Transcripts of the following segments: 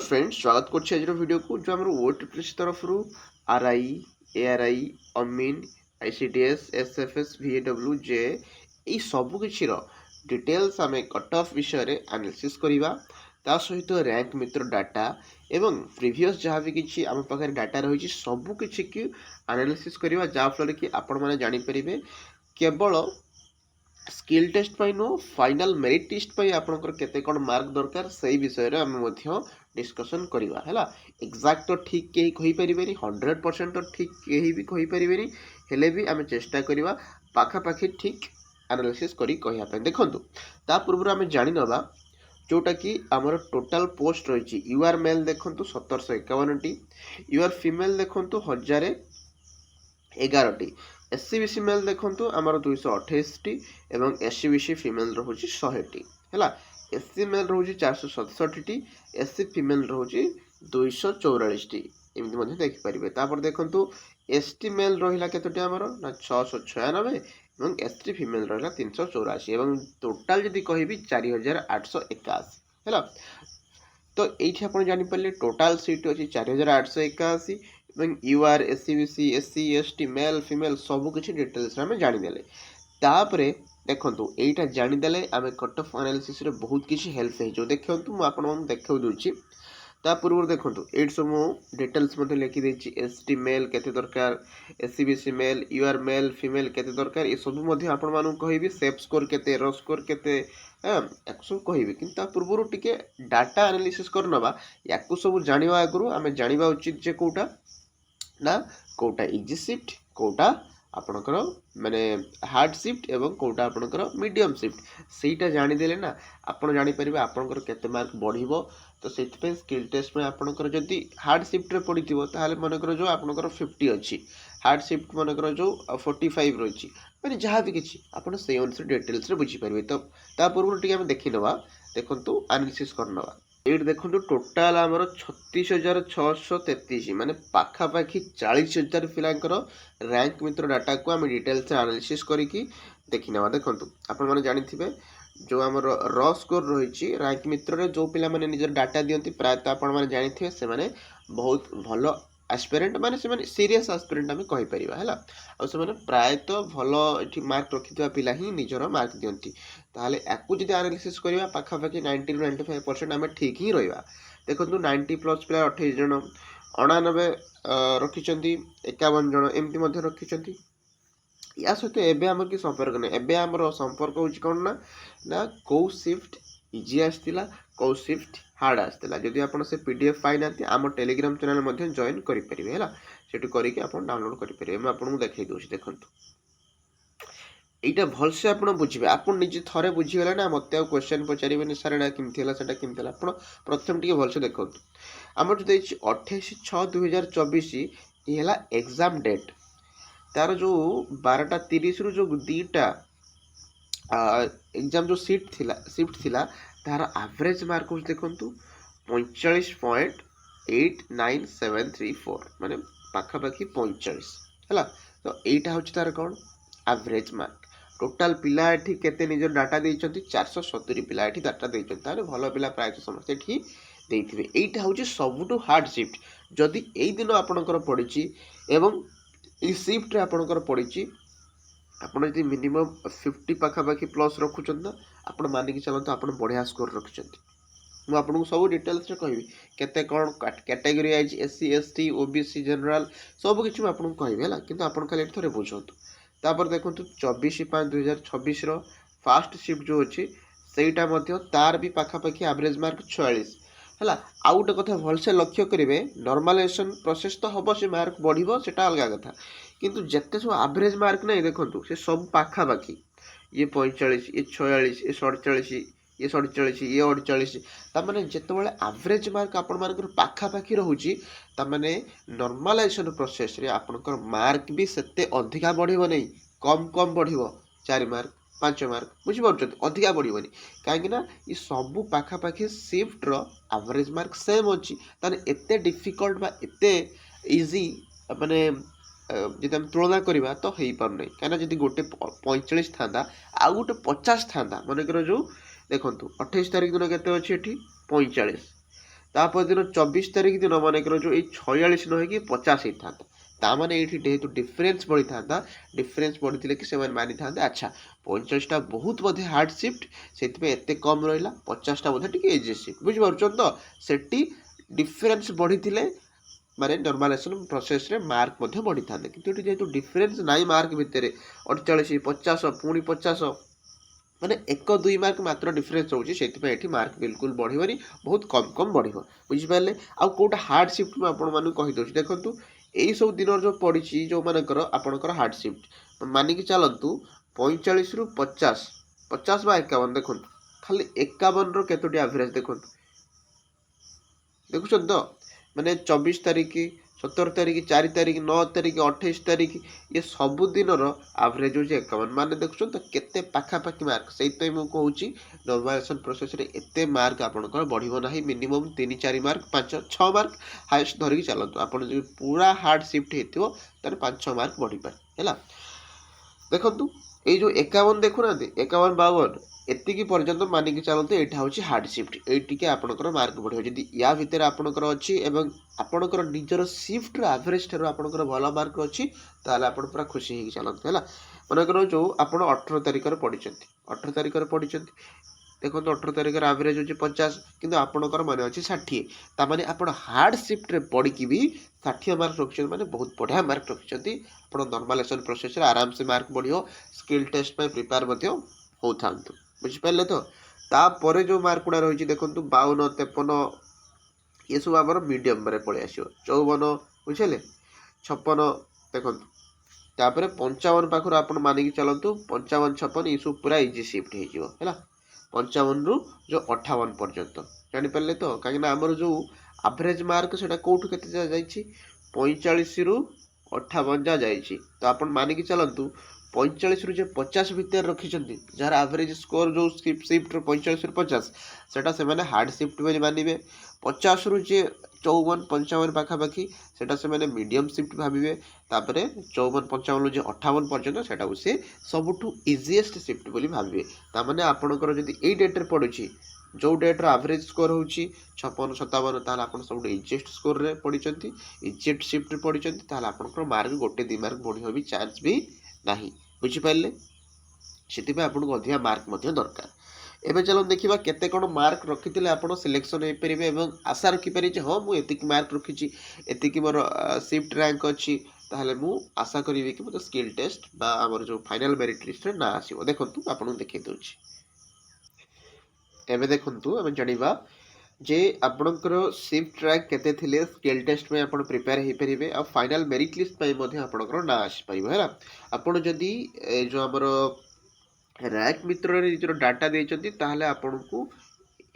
Friends स्वागत करछि आज वीडियो को जो हमर ओटीपीसी तरफ रु आरआई एआरआई अमीन आईसीडीएस एसएफएस वीडब्ल्यू जे ई सब किछि रो डिटेल्स हमें कट ऑफ विषय रे एनालिसिस करिवा ता सहित रैंक मित्र डाटा एवं प्रीवियस जहाँ भी किछि आम पाखे डाटा रही सब किछि की एनालिसिस करिवा जा फल कि आपण माने जानि परिबे केवल स्किल टेस्ट पाई नो फाइनल मेरिट टेस्ट पाई आपनकर केते कोन मार्क दरकार सही विषय रे हम मध्य डिस्कशन करिवा हैला। एग्जैक्ट तो ठीक केही कहि परिबेनी 100% तो ठीक केही भी कहि परिबेनी हेले भी आमे चेष्टा करिवा पाखा पाखी ठीक एनालिसिस करी कहिया पे देखंतु ता पूर्व आमे जानि नबा जोटा कि आमर टोटल पोस्ट रही यूआर मेल देखंतु 1751 टी यूआर फीमेल देखंतु 1011 टी एससीबीसी मेल देखंतु आमर 228 टी एवं एससीबीसी फीमेल रहुची 100 टी हैला। एससी मेल रहुची 467 टी एससी फीमेल रहुची 244 टी एमति मध्ये देखि परिबे। तापर देखंतु एसटी मेल रहिला केतोटी आमर ना 696 एवं एसटी फीमेल रहिला 384 एवं टोटल जदि कहिबी 4881 हैला। तो एठी आपण जानि परले टोटल सीट अछि 4881 एवं UR SCBC SC ST male female सब किछि डिटेल्स रे हम जानि देले। तापरे देखंतु एटा जानि देले आमे कट ऑफ एनालिसिस रे बहुत किछि हेल्प हे जो देखंतु मु आपण मन देखाउ दोछि ता पूर्व देखंतु एट सब डिटेल्स मध्ये लिखि देछि एसटी मेल केते दरकार SCBC male UR male female केते दरकार ए सब मध्ये आपण मानु कहिबी सेफ स्कोर केते रो स्कोर केते याकु कहिबी किंतु ता पूर्व टिके डाटा एनालिसिस करनबा याकु सब जानिबा आगरु आमे जानिबा उचित जे कोटा ना कोटा इजी शिफ्ट कोटा आपणकर माने हार्ड शिफ्ट एवं कोटा आपणकर मीडियम शिफ्ट सेटा जानि देले ना आपण जानि परिबे आपणकर केते मार्क बढ़िबो। तो सेति पे स्किल टेस्ट में आपणकर जदी हार्ड शिफ्ट रे पडिथिबो ताहाले मनकर जो आपणकर 50 अछि हार्ड शिफ्ट मनकर जो 45 रहिछि माने जहाँ भी किछि आपण से अनुसार डिटेल्स रे बुझी परिबे। तो ता पूर्व टिके हम देखि नबा देखंतु एनालिसिस करनबा एट देखो टोटाल आमर 36,633 माने पाखा पाखी 40,000 पिलांकर रैंक मित्र डाटा को आम डिटेल्स एनालिसिस करिकी देखि नबा। देखंतु आपण माने जानिथिबे जो आमर र स्कोर रही रैंक मित्र रे जो पिला माने निजर डाटा दियंती प्रायतः आपण माने जानिथिबे से माने बहुत भलो एस्पिरेंट माने से माने सीरियस एस्पिरेंट हम कहि परिबा हैला। आ से माने प्रायतः भलो एठी मार्क रखितबा पिला ही निजर मार्क दियंती ताहले याकू जदि एनालिसिस करिबा पाखा पाखी 90 ରୁ 95% आमे ठीक ही रहिबा। देखंतु 90 प्लस पिला 28 जण 99 रखिचंती 51 जण एमति मध्ये रखिचंती। या सहित एबे हमर की संपर्क नै एबे हमर संपर्क होची कोन ना ना को शिफ्ट इजी आस्तिला को शिफ्ट हार्ड आस्तिला। जदि आपण से पीडीएफ पाइ नांती आम टेलीग्राम चैनल मध्ये जॉइन करि परिबे हैला सेटु करिके आपण डाउनलोड करि परिबे। मैं आपन देखाइ दोछि देखंतु एटा भल से आपण बुझिबे आपण निजे थरे बुझि गेला ना मते आ क्वेश्चन पचारिबे नि सर एटा किमथि हला सेटा किमथि हला आपण प्रथम टिके भल से देखंतु हमर जो देछि 28/6/2024 ई हला एग्जाम डेट तार जो 12:30 रु जो दीटा एग्जाम जो शिफ्ट थिला तार एवरेज मार्क हो देखंतु 45.89734 माने पाखा पाखी 45 हला। तो एटा होछि तार कोन एवरेज मार्क टोटल पिला एठी केते निजर डाटा देइचंती 470 पिला एठी डाटा देइचंती ताले भलो पिला प्राय समस्त एठी देइथिबे। एटा होछि सबटु हार्ड शिफ्ट जदि एई दिन आपनकर पडिची एवं ई शिफ्ट रे आपनकर पडिची आपण यदि मिनिमम 50 पाखा पाखी प्लस रखुचंत ना आपण मानिक चलंत आपण बढ़िया स्कोर रखुचंती। मु आपन सब डिटेल्स रे कहबी केते कोन कैटेगरी आइज एससी एसटी ओबीसी जनरल सब किछ मु आपन कहबी हला किंतु आपण खाली थरे बुझंतु। तापर देखंतु 24/5/2026 रो फास्ट शिफ्ट जो अछि सेटा मध्ये तार भी पाखा पाखी एवरेज मार्क 46 हला। आ गोटे कथा भल से लक्ष्य करिवे नॉर्मलाइजेशन प्रोसेस तो हबो से मार्क बढ़िबो सेटा अलगा कथा किंतु जत्ते सब एवरेज मार्क नै देखंतु से सब पाखा पाखी ये 45 ये 46 ये 47 ये 47 ये 48 ता माने जत्ते बेले एवरेज मार्क आपण मानकर पाखा पाखी रहउची ता माने नॉर्मलाइजेशन प्रोसेस रे आपनकर मार्क भी सेते अधिका बढ़िबो नै कम कम बढ़िबो 4 मार्क 5 मार्क बुझि पड़छत अधिका बढ़िबोनी काहे ना ई सब पाखा पाखी शिफ्ट रो एवरेज मार्क सेम अछि ताने एते डिफिकल्ट बा एते इजी माने जदि हम तुलना करवा तो हो पार ना कहीं जब गोटे 45 था आ गोटे 50 था मनकर जो देखो 28 तारिख दिन के 45 तापर दिन 24 तारिख दिन मनकर जो 46 न होगी 50 होता ताने ये जेहेतु डिफरेन्स बढ़ी था डिफरेन्स बढ़ी कि मानी था अच्छा 45टा बहुत बोधे हार्ड शिफ्ट से एत कम रहा 50टा बोधे टी इजी शिफ्ट बुझीपार तो सेठी डिफरेन्स बढ़ी माने नॉर्मलाइजेशन प्रोसेस रे मार्क बढ़ी था कि जेहेतु डिफरेन्स नाई मार्क भितर 48 50 पुणी 50 माने 1-2 मार्क मात्र डिफरेन्स होची से मार्क बिल्कुल बढ़ी बहुत कम कम बढ़ बुझिपारे आउ कोटा हार्ड शिफ्ट में आपण मानू कहीदे देखो यही सब दिन जो पड़ी जो मानकर आपणकर हार्ड शिफ्ट मानिकी चलतु 45 रु 50 50 बा 51 देखो खाली 51 रो एवरेज देखो देखुन तो माने 24 तारिख 17 तारिख 4 तारिख 9 तारिख 28 तारिख ये सबु दिन एवरेज हो 51 माने देखुन तो केते पाखापाखी मार्क से मुझे कहूँ नॉर्मलाइजेशन प्रोसेस रे एते मार्क आपंकर बढ़ो ना मिनिमम 3-4 मार्क 5-6 मार्क हाएस्ट धरिकी चलतु आप पूरा हार्ड शिफ्ट होती 5-6 मार्क बढ़ी पाए है देखु ये जो 51 देखुना 51-52 एतिकी पर्यंत मानिकी चलते यहाँ हूँ हार्ड शिफ्ट ये आपंकर मार्क बढ़ो जदि या भितर आपंकर अच्छी आपंकर निजर शिफ्ट एवरेज ठार आपंकर भल मार्क अच्छी ताल आप पूरा खुशी होगी चलते है मनकर जो आप 18 तारिख पढ़ी 18 तारिख पढ़ी देखो 18 तारिख एवरेज हो 50 किंतु आपंकर मन अच्छी 60 ताने आप हार्ड शिफ्ट पढ़ी भी 60 मार्क रखिंट माने बहुत बढ़िया मार्क रखिंट आप नॉर्मलाइजेशन प्रोसेस आराम से मार्क बढ़ो स्किल टेस्ट प्रिपेयर हो था बुझिपारे तो तापर जो मार्क गुड़ा रही देखो 52-53 ये सब आम मीडियम पलि आस 54 बुझे 56 देखो तापर 55 पाखर आप मानिकी चलतु 55-56 ये सब पूरा इजी शिफ्ट हो 55 रु जो 58 पर्यंत जापारे तो कहीं आमर जो एवरेज मार्क से कौटू के 45 रु 58 जा जाइए तो आप मानिकी चलतु 45 रु 50 भितर रखिंट जार एवरेज स्कोर जो शिफ्ट 45 रु 50 सेटा से माने हार्ड शिफ्ट में मानवे 50 रु 54-55 पाखापाखी सेटा से माने मीडियम शिफ्ट भावे तापर 54-55 रु 58 पर्यंत सेटा से सबुठू इजीएस्ट शिफ्ट बोली भावे तामाने आपणकर जदि एई डेट रे पड़ुची जो डेट्र एवरेज स्कोर हो 56-57 ताल आप सब इजीएस्ट स्कोर रे पढ़ी इजीएस्ट शिफ्ट पढ़ी आपंकर मार्क 1-2 मार्क बढ़िया भी चांस भी नहीं बुझिपारे से आपको अधिक मार्क दरकार एवं चलो देखा केते कौन मार्क रखी आप सिलेक्शन हो पारे और आशा रखिपारे हाँ मुझे मार्क रखी एति मोर शिफ्ट रैंक अच्छी ताहले मु आशा करी कि मतलब स्किल टेस्ट बा आमर जो फाइनल मेरिट लिस्ट रे ना आसीबो देखंतु आपन देखै दउछि एबे देखंतु हम जानिबा जे आपणकर शिफ्ट रैंक केते थिले स्किल टेस्ट में आपण प्रिपेयर हो पारे आ फाइनल मेरिट लिस्ट पे मध्य आपणकर ना आसी परिबो है आपण जदी जो हमर रैंक मित्र रे जो डाटा देइछंती ताहले आपनको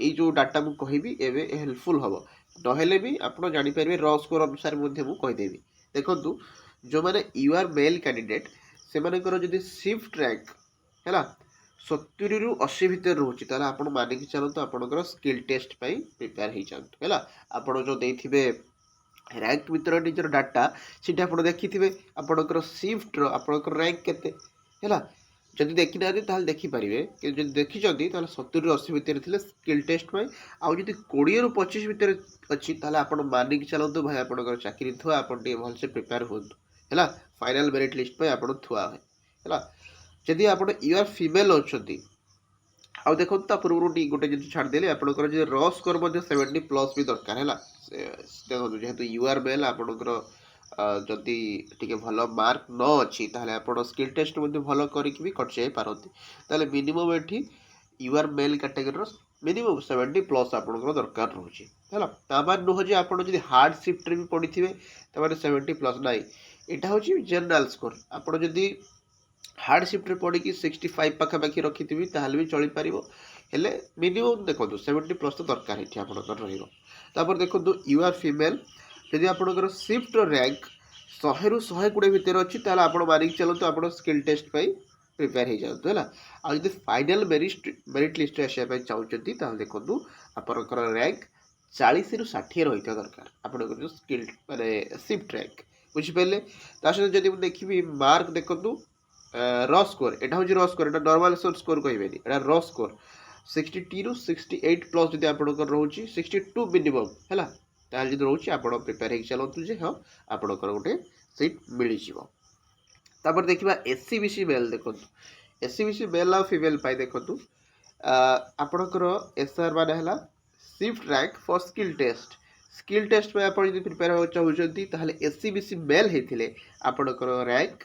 ए जो डाटा मु कहिबी एबे हेल्पफुल हबो नहेले भी आपण जानि परिबे रॉ स्कोर अनुसार मध्य मु कहि देबी देखंतु जो माने यू आर मेल कैंडिडेट से मानकर जदी शिफ्ट रैंक हैला 70 रु 80 भितर रोची ताले आपण मानिकी चलतो आपणकर स्किल टेस्ट पई प्रिपेयर हे जांतु हैला आपण जो देथिबे रैंक मित्र निजर डाटा सीटा आपण देखिथिबे आपणकर शिफ्ट रो आपणकर रैंक केते हैला जदि देखि ना ताले देखि परिबे कि जदि देखि जदि ताले 70 रु 80 भितर थिले स्किल टेस्ट पई आ जदि 20 रु 25 भितर अछि ताले आपण मानिकी चलतो भाई आपणकर चाकरी थुआ आपण टे भल से प्रिपेयर होतु हैला फाइनल मेरिट लिस्ट पे आपण थुआ है हैला जदि आपण यू आर फीमेल अच्छी आउ देखो पूर्व गोटे जिन छाड़ देले आपंकर जो रॉ स्कोर 70 प्लस भी दरकार है देखो जेहेतु यू आर मेल आपंकर जदि टिके भल मार्क न अच्छी ताहले आपण स्किल टेस्ट भल करके भी कटि जाई पारती ताहले मिनिमम एठी U R male category minimum 70 plus आपंकर दरकार रोचे है तामान नुह जे आप हार्ड शिफ्ट भी पढ़ी थे 70 प्लस ना यहाँ हूँ जनरल स्कोर आपड़ जदि हार्ड शिफ्ट पढ़ी 65 पाखापाखि रखी ताहले भी चली पार हेले मिनिमम देखो 70 प्लस तो दरकार ये आपंकर रही देखो यू आर फीमेल जदि आपंकर शिफ्ट रैंक 100 रु 120 भितर अच्छी ताहले आप मानिक चलते आप स्किल टेस्ट प्रिपेयर हो जातु है आदि फाइनल मेरिट लिस्ट आसापी चाहते ताहले देखो आपंकर रैंक 40 रु 60 रही दरकार आपंकर जो स्किल माने शिफ्ट रैंक बुझिपारे सहित जब देखी मार्क देखो रॉ स्कोर यहाँ हूँ रॉ स्कोर यहाँ नॉर्मलाइजेशन स्कोर कहबेनि यहाँ रॉ स्कोर 60 ରୁ 68 प्लस जदि आपणकर रोचे 62 मिनिमम है ताल जब रोचे आप प्रिपेयर हो चलतु जे हाँ आपणकर गोटे सीट मिल जापर देखा एससीबीसी मेल देखो एससीबीसी मेल आ फीमेल देखु आपणकर एसआर मान है shift rank for skill test में आप प्रिपेयर हो चाहते एससीबीसी मेल होते आपणकर रैंक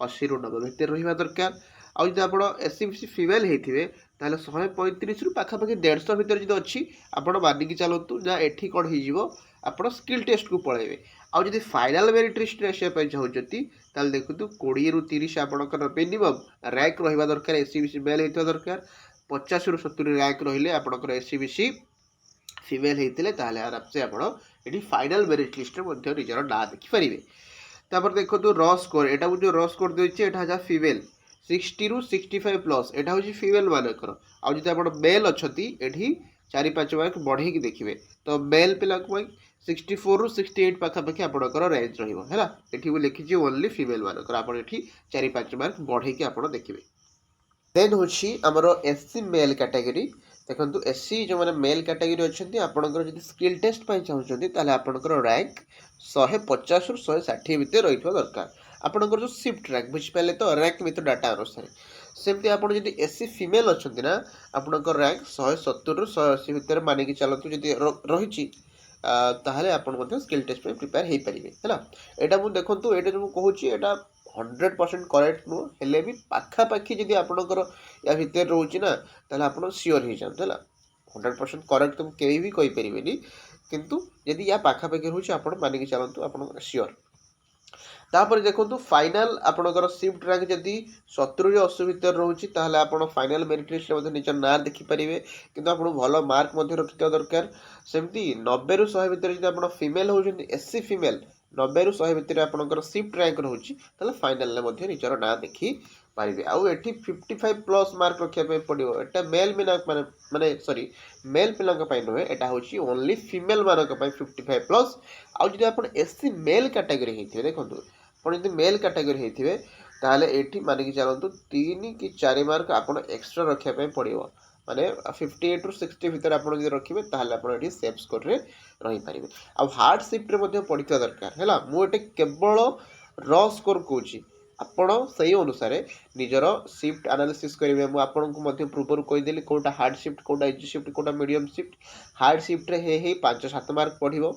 80 ରୁ 90 ଭିତରେ ରହିବା ଦରକାର। ଆଉ ଯଦି ଆପଣ ଏସସିବିସି ଫିମେଲ୍ ହେଇଥିବେ ତାହେଲେ 135 ରୁ ପାଖାପାଖି 150 ଭିତରେ ଯଦି ଅଛି ଆପଣ ମାନିକି ଚାଲନ୍ତୁ ନା ଏଠି କ'ଣ ହେଇଯିବ ଆପଣ ସ୍କିଲ୍ ଟେଷ୍ଟକୁ ପଳାଇବେ। ଆଉ ଯଦି ଫାଇନାଲ୍ ମେରିଟ୍ ଲିଷ୍ଟରେ ଆସିବା ପାଇଁ ଚାହୁଁଛନ୍ତି ତାହେଲେ ଦେଖନ୍ତୁ 20 ରୁ 30 ଆପଣଙ୍କର ମିନିମମ୍ ର୍ୟାଙ୍କ ରହିବା ଦରକାର ଏସସିବିସି ମେଲ୍ ହେଇଥିବା ଦରକାର। 50 ରୁ 70 ର୍ୟାଙ୍କ ରହିଲେ ଆପଣଙ୍କର ଏସସିବିସି ଫିମେଲ୍ ହେଇଥିଲେ ତାହେଲେ ଆରାମସେ ଆପଣ ଏଠି ଫାଇନାଲ୍ ମେରିଟ୍ ଲିଷ୍ଟରେ ମଧ୍ୟ ନିଜର ନାଁ ଦେଖିପାରିବେ। तापर देखो र स्कोर एटा जो र स्कोर देछि एटा जा फीमेल 60 ରୁ 65 प्लस एटा होछि फीमेल मानकर आ जदि आपण मेल अछती एठी 4-5 मार्क बढ़ेकी देखिबे तो मेल पिला को 64 ରୁ 68 पाखापाखि आपणकर रेंज रहिबो हैला एठी वो लिखि जे ओनली फीमेल मानकर आपण एठी 4-5 मार्क बढ़ेकी आपण देखिबे। देन होछि हमरो एससी मेल कैटेगरी देखो एससी जो मैंने मेल कैटेगरी अच्छा आपंकर जब स्किल टेस्ट चाहते आपंकर रैंक 150 ରୁ 160 भितर रही दरकार आपंकर जो शिफ्ट रैंक बुझिपारे तो रैंक मित्र डाटा अनुसार सेमती आप एससी फीमेल अच्छा ना आपंकर रैंक 170 ରୁ 180 भितर मानिकी चलतु जब रही ताहले आपण स्किल टेस्ट में प्रिपेयर हो पारे है यहाँ मुझे देखूँ ये जो कहूँ यहाँ 100% करेक्ट नुह हेले भी पाखापाखि जब आपंकर या भितर रोचे ना ताहले आप सियोर हो जाते है 100% करेक्ट तो कहीं भी कहींपरि किंतु यदि या पाखापाखि रोचे आप मानिकी चलतु आप सियोर। तापर देखो फाइनाल आपंकर शिफ्ट रैंक जदि 70 ରୁ 80 भितर रोचे ताहले आप फाइनाल मेरिट लिस्ट में निज ना देखिपारे किंतु आप भल मार्क रखिथा दरकार। सेमती 90 ରୁ 100 भितर जब आप फीमेल होती एससी फीमेल 90 ରୁ 100 भितर आपंकर शिफ्ट रैंक रोचे ताहले फाइनाल में निजर ना देखी पारे आउ एटी 55 प्लस मार्क रखा पड़ो एटा मेल माने सॉरी मेल पिला नुहे एटा हूँ ओनली फीमेल मानक 55 प्लस आउ जब आप एससी मेल कैटेगरी होते देखो आप जब मेल कैटेगरी होते ताहले एठी मानिकी चलतु 3 कि 4 मार्क आप एक्सट्रा रखापी पड़ो माने 58 ରୁ 60 भितर आप रखिए ताहले आप सेफ स्कोर रे रही पारे आ हार्ड शिफ्ट रे पड़ता दरकार है मुझे केवल र स्कोर कौच आपण से अनुसार निजर शिफ्ट एनालिसिस करेंगे मुझे पूर्व कहीदेली कौटा हार्ड शिफ्ट कौटा इजी शिफ्ट कौटा मीडियम शिफ्ट हार्ड शिफ्ट रे 5-7 मार्क बढ़ो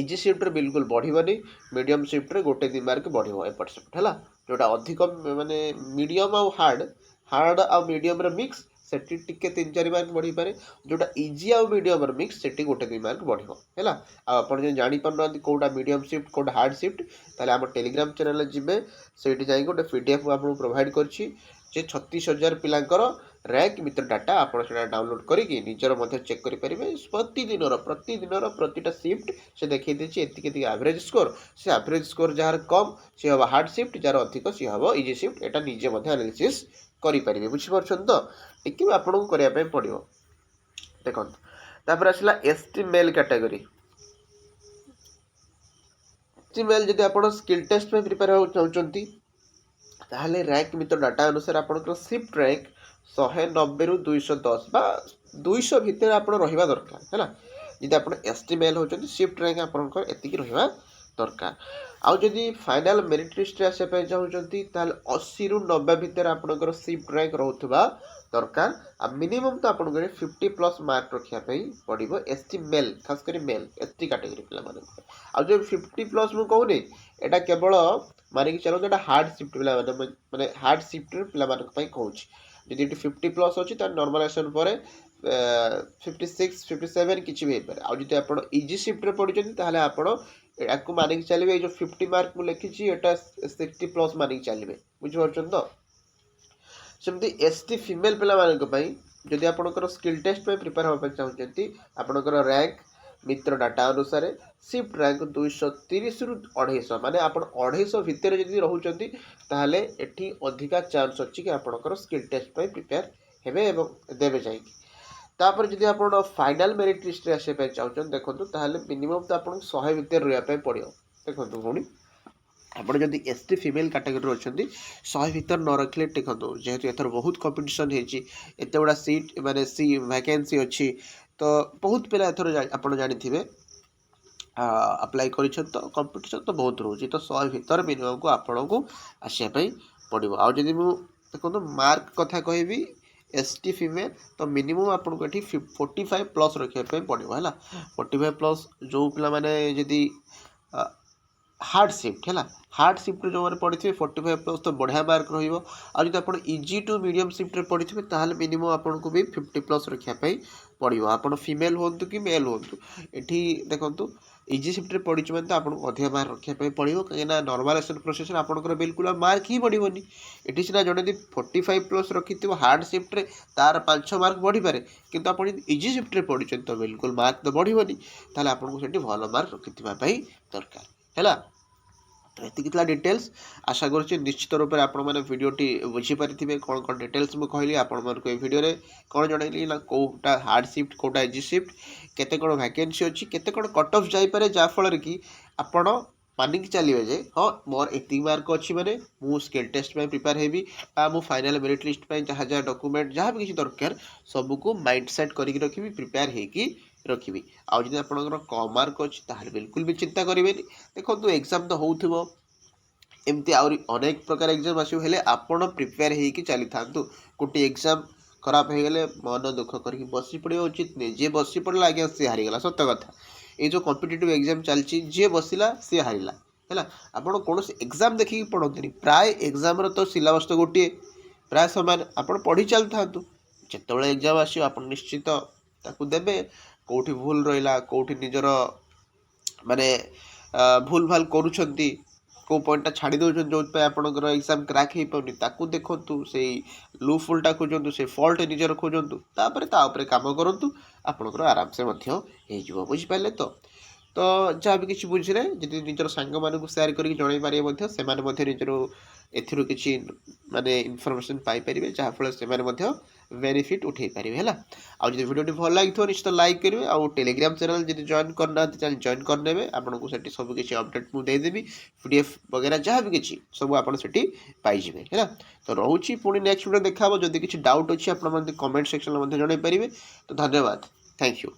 इजी शिफ्ट रे बिल्कुल बढ़ोनी मीडियम शिफ्ट रे 1-2 मार्क बढ़ो एपट सेपट है जोटा अधिक माने मीडियम आउ हार्ड आउ मीडियम रे मिक्स सेठी टिके 3-4 मार्क बढ़ी पारे जोटा इजी आउ मीडियम रे मिक्स सेठी 1-2 मार्क बढ़ो है आप जानी पारना कौटा मीडियम शिफ्ट कौटा हार्ड शिफ्ट ताले आम टेलीग्राम चैनल जिबे सेठी जाई गोटे पीडीएफ आपको प्रोवाइड करछि जे 36,000 पिलांकर रैंक मित्र डाटा आप डाउनलोड करके निजर मध्य चेक करेंगे प्रतिदिन प्रतिटा शिफ्ट से देखिए देती एति एवरेज स्कोर से एवरेज स्कोर जार कम सी हम हार्ड शिफ्ट जार अधिक सी हम इजी शिफ्ट एटा निजे एनालिसिस करेंगे बुझीपार तो टी आपको करने पड़ो देखो तापर आसला ST male category ST male जब आप स्किल टेस्ट में प्रिपेयर हो चाहते ताहले रैंक मित्र डाटा अनुसार आपंकर शिफ्ट रैंक 190 ରୁ 210 बा 200 भितर आप रहा दरकार है जब आप एसटी मेल होती शिफ्ट रैंक आपंकर एतिकी रहा दरकार आउ जदि फाइनाल मेरिट लिस्ट रे आसे चाहते 80 ରୁ 90 भितर आपंकर शिफ्ट रैंक रोथबा दरकार आ मिनिमम तो आपन 50 प्लस मार्क रखिया पड़ो एसटी मेल खासकर मेल एसटी कैटेगरी पिला माने आ जो 50 प्लस मु कहूनी एटा केवल मानिकी चलो एटा हार्ड शिफ्ट पिला माने हार्ड शिफ्ट पिला मानक पई कहूची जदि 50 प्लस अछि त नॉर्मलाइजेशन परे 56 57 किछि भी पारे आ जदि आपण इजी शिफ्ट रे पडिचନ୍ତି ताहले आपण याकू मानिकी चलिबे जो 50 मार्क मु लिखिछि एटा 60 प्लस मानिकी चलिबे बुझि परछन तो सेमती एसटी फीमेल पिला मानक पई जदि आपणकर स्किल टेस्ट में प्रिपेयर होबा चाहते आपणकर रैंक मित्र डाटा अनुसार शिफ्ट रैंक 230 ରୁ 250 माने आपण 250 भितर जदि रहउचंती ताहले एठी अधिका चांस अछि कि आपणकर स्किल टेस्ट पे प्रिपेयर हेबे एवं देबे जायकी तापर जदि आपण फाइनल मेरिट लिस्ट रे आसे पे चाहउचन देखंतु ताहले मिनिमम तो आपण 100 भितर रहया पे पड़ियो देखंतु होनी ଆପଣ ଯଦି ST ଫିମେଲ୍ କାଟାଗୋରୀରେ ଅଛନ୍ତି 100 ଭିତରେ ନ ରଖିଲେ ଦେଖନ୍ତୁ ଯେହେତୁ ଏଥର ବହୁତ କମ୍ପିଟିସନ୍ ହେଇଛି ଏତେ ଗୁଡ଼ା ସିଟ୍ ମାନେ ଭ୍ୟାକେନ୍ସି ଅଛି ତ ବହୁତ ପିଲା ଏଥର ଆପଣ ଜାଣିଥିବେ ଆପ୍ଲାଏ କରିଛନ୍ତି ତ କମ୍ପିଟିସନ୍ ତ ବହୁତ ରହୁଛି ତ 100 ଭିତରେ ମିନିମମ୍କୁ ଆପଣଙ୍କୁ ଆସିବା ପାଇଁ ପଡ଼ିବ। ଆଉ ଯଦି ମୁଁ ଦେଖନ୍ତୁ ମାର୍କ କଥା କହିବି ST ଫିମେଲ୍ ତ ମିନିମମ୍ ଆପଣଙ୍କୁ ଏଠି 45 ପ୍ଲସ୍ ରଖିବା ପାଇଁ ପଡ଼ିବ ହେଲା। 45 ପ୍ଲସ୍ ଯେଉଁ ପିଲାମାନେ ଯଦି ହାର୍ଡ଼ ସିଫ୍ଟ ହେଲା ହାର୍ଡ଼ ସିଫ୍ଟରେ ଯେଉଁମାନେ ପଢ଼ିଥିବେ 45 ପ୍ଲସ୍ ତ ବଢ଼ିଆ ମାର୍କ ରହିବ। ଆଉ ଯଦି ଆପଣ ଇଜି ଟୁ ମିଡ଼ିୟମ୍ ସିଫ୍ଟରେ ପଢ଼ିଥିବେ ତାହେଲେ ମିନିମମ୍ ଆପଣଙ୍କୁ ବି 50 ପ୍ଲସ୍ ରଖିବା ପାଇଁ ପଡ଼ିବ। ଆପଣ ଫିମେଲ୍ ହୁଅନ୍ତୁ କି ମେଲ୍ ହୁଅନ୍ତୁ ଏଠି ଦେଖନ୍ତୁ ଇଜି ସିଫ୍ଟରେ ପଢ଼ିଛୁ ମାନେ ତ ଆପଣଙ୍କୁ ଅଧିକ ମାର୍କ ରଖିବା ପାଇଁ ପଡ଼ିବ କାହିଁକିନା ନର୍ମାଲାଇଜେସନ୍ ପ୍ରୋସେସରେ ଆପଣଙ୍କର ବିଲକୁଲ ମାର୍କ ହିଁ ବଢ଼ିବନି। ଏଠି ସିନା ଜଣେ ଯଦି 45 ପ୍ଲସ୍ ରଖିଥିବ ହାର୍ଡ଼ ସିଫ୍ଟରେ ତାର 5 ମାର୍କ ବଢ଼ିପାରେ କିନ୍ତୁ ଆପଣ ଯଦି ଇଜି ସିଫ୍ଟରେ ପଢ଼ିଛନ୍ତି ତ ବିଲକୁଲ ମାର୍କ ତ ବଢ଼ିବନି ତାହେଲେ ଆପଣଙ୍କୁ ସେଠି ଭଲ ମାର୍କ ରଖିଥିବା ପାଇଁ ଦରକାର ହେଲା। ତ ଏତିକି ଥିଲା ଡିଟେଲ୍ସ ଆଶା କରୁଛି ନିଶ୍ଚିତ ରୂପରେ ଆପଣମାନେ ଭିଡ଼ିଓଟି ବୁଝିପାରିଥିବେ କ'ଣ କ'ଣ ଡିଟେଲ୍ସ ମୁଁ କହିଲି ଆପଣମାନଙ୍କୁ ଏ ଭିଡ଼ିଓରେ କ'ଣ ଜଣାଇଲି ନା କେଉଁଟା ହାର୍ଡ଼ ସିଫ୍ଟ କେଉଁଟା ଇଜି ସିଫ୍ଟ କେତେ କ'ଣ ଭ୍ୟାକେନ୍ସି ଅଛି କେତେ କ'ଣ କଟ୍ ଅଫ୍ ଯାଇପାରେ ଯାହାଫଳରେ କି ଆପଣ ମାନିକି ଚାଲିବେ ଯେ ହଁ ମୋର ଏତିକି ମାର୍କ ଅଛି ମାନେ ମୁଁ ସ୍କିଲ୍ ଟେଷ୍ଟ ପାଇଁ ପ୍ରିପେୟାର ହେବି ବା ମୁଁ ଫାଇନାଲ୍ ମେରିଟ୍ ଲିଷ୍ଟ ପାଇଁ ଯାହା ଯାହା ଡକୁମେଣ୍ଟ ଯାହା ବି କିଛି ଦରକାର ସବୁକୁ ମାଇଣ୍ଡ ସେଟ୍ କରିକି ରଖିବି ପ୍ରିପେୟାର ହେଇକି ରଖିବି। ଆଉ ଯଦି ଆପଣଙ୍କର କମ୍ ମାର୍କ ଅଛି ତାହେଲେ ବିଲକୁଲ ବି ଚିନ୍ତା କରିବେନି ଦେଖନ୍ତୁ ଏକ୍ଜାମ୍ ତ ହେଉଥିବ ଏମିତି ଆହୁରି ଅନେକ ପ୍ରକାର ଏକ୍ଜାମ୍ ଆସିବ ହେଲେ ଆପଣ ପ୍ରିପେୟାର ହେଇକି ଚାଲିଥାନ୍ତୁ। ଗୋଟିଏ ଏକ୍ଜାମ୍ ଖରାପ ହେଇଗଲେ ମନ ଦୁଃଖ କରିକି ବସି ପଡ଼ିବା ଉଚିତ ନୁହେଁ। ଯିଏ ବସି ପଡ଼ିଲା ଆଜ୍ଞା ସିଏ ହାରିଗଲା ସତ କଥା। ଏଇ ଯେଉଁ କମ୍ପିଟେଟିଭ୍ ଏକ୍ଜାମ୍ ଚାଲିଛି ଯିଏ ବସିଲା ସିଏ ହାରିଲା ହେଲା। ଆପଣ କୌଣସି ଏକ୍ଜାମ୍ ଦେଖିକି ପଢ଼ନ୍ତୁନି ପ୍ରାୟ ଏକ୍ଜାମ୍ର ତ ସିଲାବସ୍ ତ ଗୋଟିଏ ପ୍ରାୟ ସମାନ ଆପଣ ପଢ଼ି ଚାଲିଥାନ୍ତୁ ଯେତେବେଳେ ଏକ୍ଜାମ୍ ଆସିବ ଆପଣ ନିଶ୍ଚିତ ତାକୁ ଦେବେ। କେଉଁଠି ଭୁଲ ରହିଲା କେଉଁଠି ନିଜର ମାନେ ଭୁଲ ଭାଲ କରୁଛନ୍ତି କେଉଁ ପଏଣ୍ଟଟା ଛାଡ଼ି ଦେଉଛନ୍ତି ଯେଉଁଥିପାଇଁ ଆପଣଙ୍କର ଏକ୍ଜାମ୍ କ୍ରାକ୍ ହେଇପାରୁନି ତାକୁ ଦେଖନ୍ତୁ ସେଇ ଲୁପ୍ ହୋଲ୍ଟା ଖୋଜନ୍ତୁ ସେ ଫଲ୍ଟ ନିଜର ଖୋଜନ୍ତୁ ତାପରେ ତା ଉପରେ କାମ କରନ୍ତୁ ଆପଣଙ୍କର ଆରାମସେ ମଧ୍ୟ ହେଇଯିବ ବୁଝିପାରିଲେ ତ। ତ ଯାହା ବି କିଛି ବୁଝିଲେ ଯଦି ନିଜର ସାଙ୍ଗମାନଙ୍କୁ ସେୟାର କରିକି ଜଣାଇ ପାରିବେ ମଧ୍ୟ ସେମାନେ ମଧ୍ୟ ନିଜର ଏଥିରୁ କିଛି ମାନେ ଇନଫର୍ମେସନ୍ ପାଇପାରିବେ ଯାହାଫଳରେ ସେମାନେ ମଧ୍ୟ ବେନିଫିଟ୍ ଉଠାଇ ପାରିବେ ହେଲା। ଆଉ ଯଦି ଭିଡ଼ିଓଟି ଭଲ ଲାଗିଥିବ ନିଶ୍ଚିତ ଲାଇକ୍ କରିବେ ଆଉ ଟେଲିଗ୍ରାମ ଚ୍ୟାନେଲ୍ ଯଦି ଜଏନ୍ କରିନାହାନ୍ତି ତାହେଲେ ଜଏନ୍ କରିନେବେ ଆପଣଙ୍କୁ ସେଠି ସବୁ କିଛି ଅପଡ଼େଟ୍ ମୁଁ ଦେଇଦେବି PDF ବଗେରା ଯାହା ବି କିଛି ସବୁ ଆପଣ ସେଠି ପାଇଯିବେ ହେଲା। ତ ରହୁଛି ପୁଣି ନେକ୍ସଟ ଭିଡ଼ିଓ ଦେଖା ହେବ ଯଦି କିଛି ଡାଉଟ୍ ଅଛି ଆପଣ କମେଣ୍ଟ ସେକ୍ସନରେ ମଧ୍ୟ ଜଣାଇ ପାରିବେ। ତ ଧନ୍ୟବାଦ ଥ୍ୟାଙ୍କ ୟୁ।